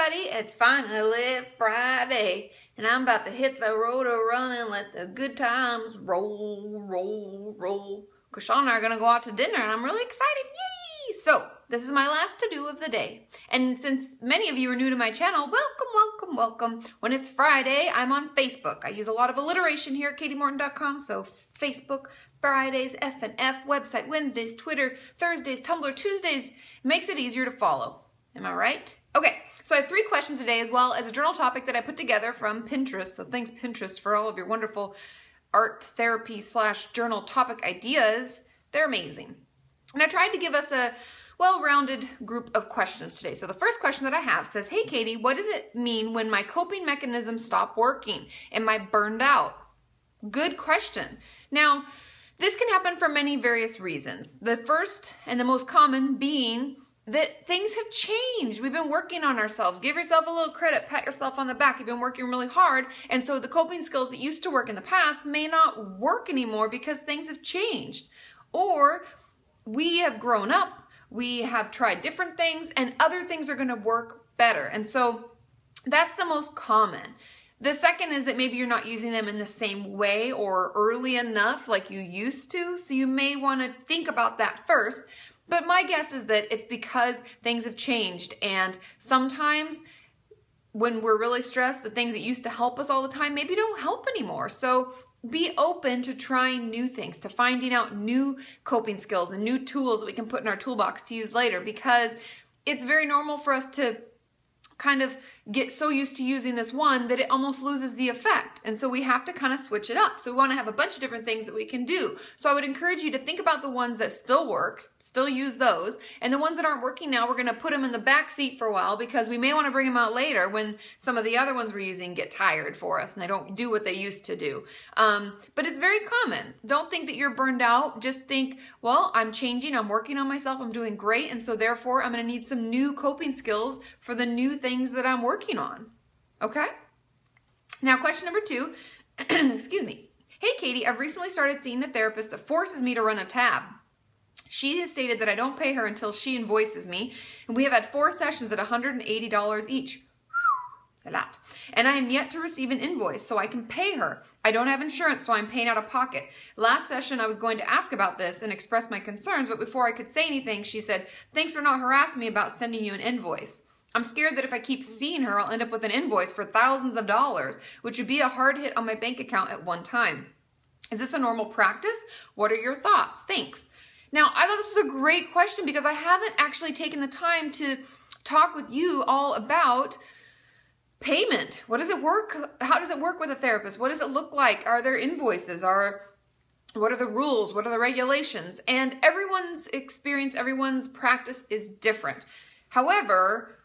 everybody, it's finally Friday, and I'm about to hit the road a run and let the good times roll, roll, roll. Because Sean and I are going to go out to dinner, and I'm really excited. Yay! So, this is my last to-do of the day. And since many of you are new to my channel, welcome, welcome, welcome. When it's Friday, I'm on Facebook. I use a lot of alliteration here at KatiMorton.com, so Facebook, Fridays, F&F, website, Wednesdays, Twitter, Thursdays, Tumblr, Tuesdays. Makes it easier to follow. Am I right? Okay, so I have 3 questions today as well as a journal topic that I put together from Pinterest. So thanks Pinterest for all of your wonderful art therapy / journal topic ideas. They're amazing. And I tried to give us a well-rounded group of questions today. So the first question that I have says, hey Katie, what does it mean when my coping mechanisms stop working? Am I burned out? Good question. Now, this can happen for many various reasons. The first and the most common being that things have changed. We've been working on ourselves. Give yourself a little credit, pat yourself on the back. You've been working really hard, and so the coping skills that used to work in the past may not work anymore because things have changed. Or we have grown up, we have tried different things, and other things are gonna work better. And so that's the most common. The second is that maybe you're not using them in the same way or early enough like you used to, so you may wanna think about that first. But my guess is that it's because things have changed, and sometimes when we're really stressed, the things that used to help us all the time maybe don't help anymore. So be open to trying new things, to finding out new coping skills and new tools that we can put in our toolbox to use later, because it's very normal for us to kind of get so used to using this one that it almost loses the effect. And so we have to kind of switch it up. So we want to have a bunch of different things that we can do. So I would encourage you to think about the ones that still work, still use those, and the ones that aren't working now, we're going to put them in the back seat for a while because we may want to bring them out later when some of the other ones we're using get tired for us and they don't do what they used to do. But it's very common. Don't think that you're burned out. Just think, well, I'm changing, I'm working on myself, I'm doing great, and so therefore I'm going to need some new coping skills for the new things that I'm working on. Okay? Now, question number 2, excuse me. Hey, Katie, I've recently started seeing a therapist that forces me to run a tab. She has stated that I don't pay her until she invoices me, and we have had 4 sessions at $180 each. It's a lot. And I am yet to receive an invoice, so I can pay her. I don't have insurance, so I'm paying out of pocket. Last session, I was going to ask about this and express my concerns, but before I could say anything, she said, thanks for not harassing me about sending you an invoice. I'm scared that if I keep seeing her, I'll end up with an invoice for thousands of dollars, which would be a hard hit on my bank account at one time. Is this a normal practice? What are your thoughts? Thanks. Now, I thought this was a great question because I haven't actually taken the time to talk with you all about payment. What does it work? How does it work with a therapist? What does it look like? Are there invoices? What are the rules? What are the regulations? And everyone's experience, everyone's practice is different. However,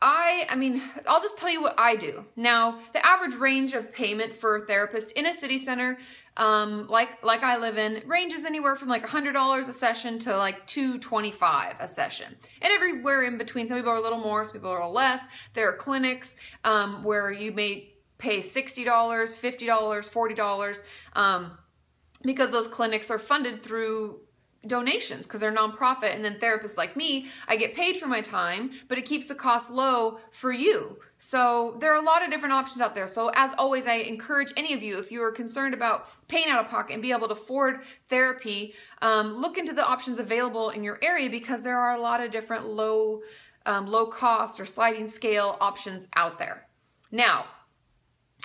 I'll just tell you what I do. Now, the average range of payment for a therapist in a city center, like I live in, ranges anywhere from like $100 a session to like $225 a session. And everywhere in between, some people are a little more, some people are a little less. There are clinics where you may pay $60, $50, $40, because those clinics are funded through donations because they're nonprofit, and then therapists like me, I get paid for my time, but it keeps the cost low for you. So there are a lot of different options out there. So as always, I encourage any of you, if you are concerned about paying out of pocket and be able to afford therapy, look into the options available in your area because there are a lot of different low cost or sliding scale options out there. Now,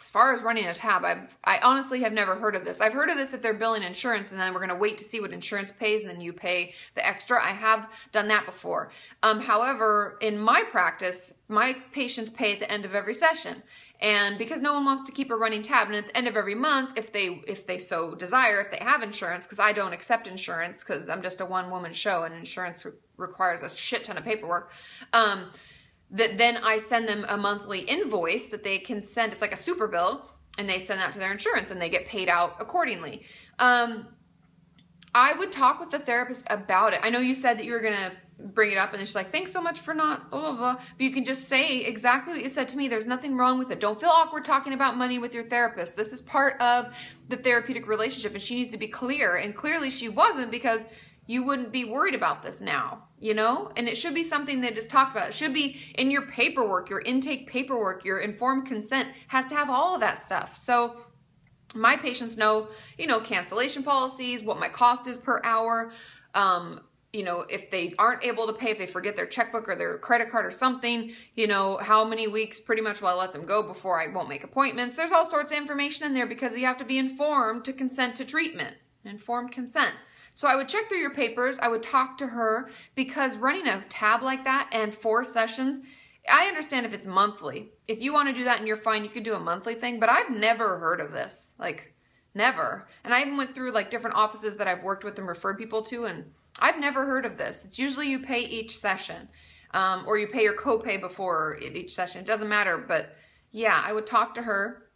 as far as running a tab, I honestly have never heard of this. I've heard of this if they're billing insurance and then we're going to wait to see what insurance pays and then you pay the extra. I have done that before. However, in my practice, my patients pay at the end of every session. And because no one wants to keep a running tab, and at the end of every month, if they so desire, if they have insurance, because I don't accept insurance because I'm just a one-woman show and insurance requires a shit ton of paperwork, that then I send them a monthly invoice that they can send. It's like a super bill, and they send that to their insurance, and they get paid out accordingly. I would talk with the therapist about it. I know you said that you were going to bring it up, and she's like, thanks so much for not blah, blah, blah. But you can just say exactly what you said to me. There's nothing wrong with it. Don't feel awkward talking about money with your therapist. This is part of the therapeutic relationship, and she needs to be clear. And clearly she wasn't, because you wouldn't be worried about this now. you know? And it should be something that is talked about. It should be in your paperwork, your intake paperwork, your informed consent has to have all of that stuff. So my patients know, you know, cancellation policies, what my cost is per hour, you know, if they aren't able to pay, if they forget their checkbook or their credit card or something, you know, how many weeks pretty much will I let them go before I won't make appointments. There's all sorts of information in there because you have to be informed to consent to treatment, informed consent. So I would check through your papers. I would talk to her because running a tab like that and 4 sessions, I understand if it's monthly. If you want to do that and you're fine, you could do a monthly thing, but I've never heard of this, like never. And I even went through like different offices that I've worked with and referred people to, and I've never heard of this. It's usually you pay each session, or you pay your copay before each session. It doesn't matter, but yeah, I would talk to her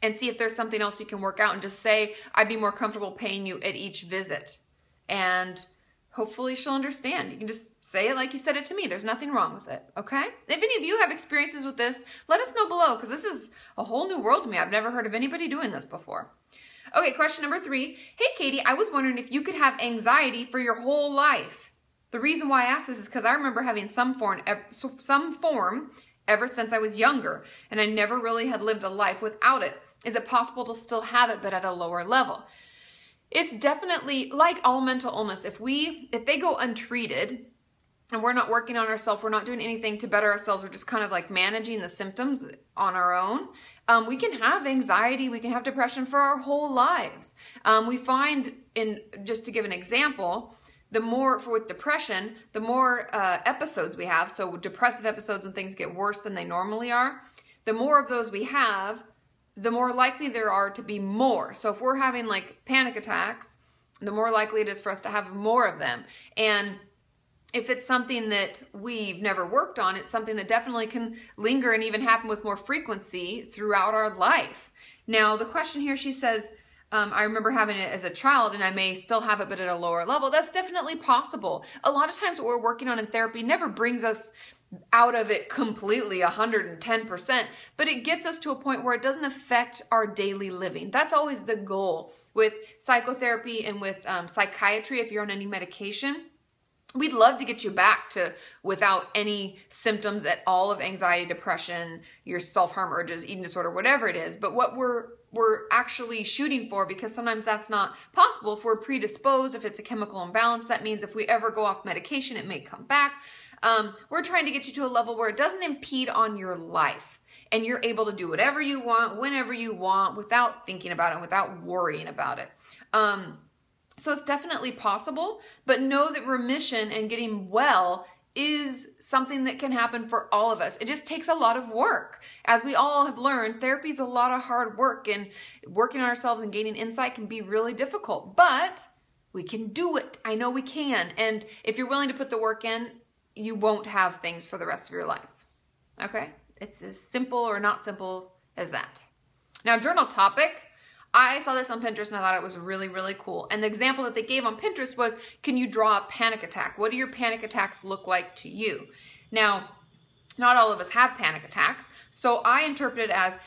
and see if there's something else you can work out and just say, I'd be more comfortable paying you at each visit. And hopefully she'll understand. You can just say it like you said it to me. There's nothing wrong with it, okay? If any of you have experiences with this, let us know below because this is a whole new world to me. I've never heard of anybody doing this before. Okay, question number 3. Hey, Katie, I was wondering if you could have anxiety for your whole life. The reason why I asked this is because I remember having some form ever since I was younger, and I never really had lived a life without it. Is it possible to still have it, but at a lower level? It's definitely like all mental illness. If they go untreated and we're not working on ourselves, we're not doing anything to better ourselves, we're just kind of like managing the symptoms on our own, we can have anxiety, we can have depression for our whole lives. We find, just to give an example, with depression, the more episodes we have, so depressive episodes when things get worse than they normally are, the more of those we have, the more likely there are to be more. So if we're having like panic attacks, the more likely it is for us to have more of them. And if it's something that we've never worked on, it's something that definitely can linger and even happen with more frequency throughout our life. Now, the question here, she says, I remember having it as a child and I may still have it, but at a lower level. That's definitely possible. A lot of times what we're working on in therapy never brings us out of it completely 110%, but it gets us to a point where it doesn't affect our daily living. That's always the goal with psychotherapy and with psychiatry. If you're on any medication, we'd love to get you back to without any symptoms at all of anxiety, depression, your self-harm urges, eating disorder, whatever it is. But what we're actually shooting for, because sometimes that's not possible, if we're predisposed, if it's a chemical imbalance, that means if we ever go off medication, it may come back. We're trying to get you to a level where it doesn't impede on your life and you're able to do whatever you want, whenever you want, without thinking about it, without worrying about it. So it's definitely possible, but know that remission and getting well is something that can happen for all of us. It just takes a lot of work. As we all have learned, therapy is a lot of hard work, and working on ourselves and gaining insight can be really difficult, but we can do it. I know we can. And if you're willing to put the work in, you won't have things for the rest of your life. Okay? It's as simple or not simple as that. Now, journal topic. I saw this on Pinterest and I thought it was really, really cool. And the example that they gave on Pinterest was, can you draw a panic attack? What do your panic attacks look like to you? Now, not all of us have panic attacks, so I interpret it as,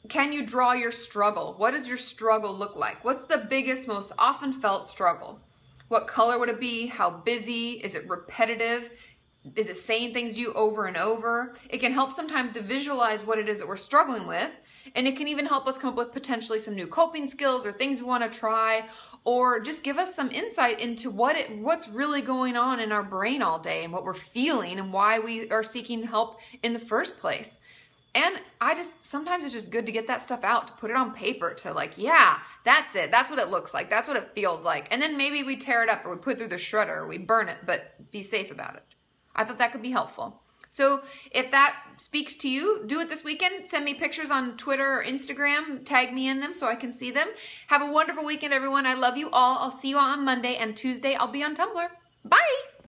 can you draw your struggle? What does your struggle look like? What's the biggest, most often felt struggle? What color would it be? How busy? Is it repetitive? Is it saying things to you over and over? It can help sometimes to visualize what it is that we're struggling with. And it can even help us come up with potentially some new coping skills or things we want to try, or just give us some insight into what's really going on in our brain all day and what we're feeling and why we are seeking help in the first place. And sometimes it's just good to get that stuff out, to put it on paper, to like, yeah, that's it. That's what it looks like. That's what it feels like. And then maybe we tear it up or we put it through the shredder or we burn it, but be safe about it. I thought that could be helpful. So if that speaks to you, do it this weekend. Send me pictures on Twitter or Instagram. Tag me in them so I can see them. Have a wonderful weekend, everyone. I love you all. I'll see you on Monday, and Tuesday I'll be on Tumblr. Bye.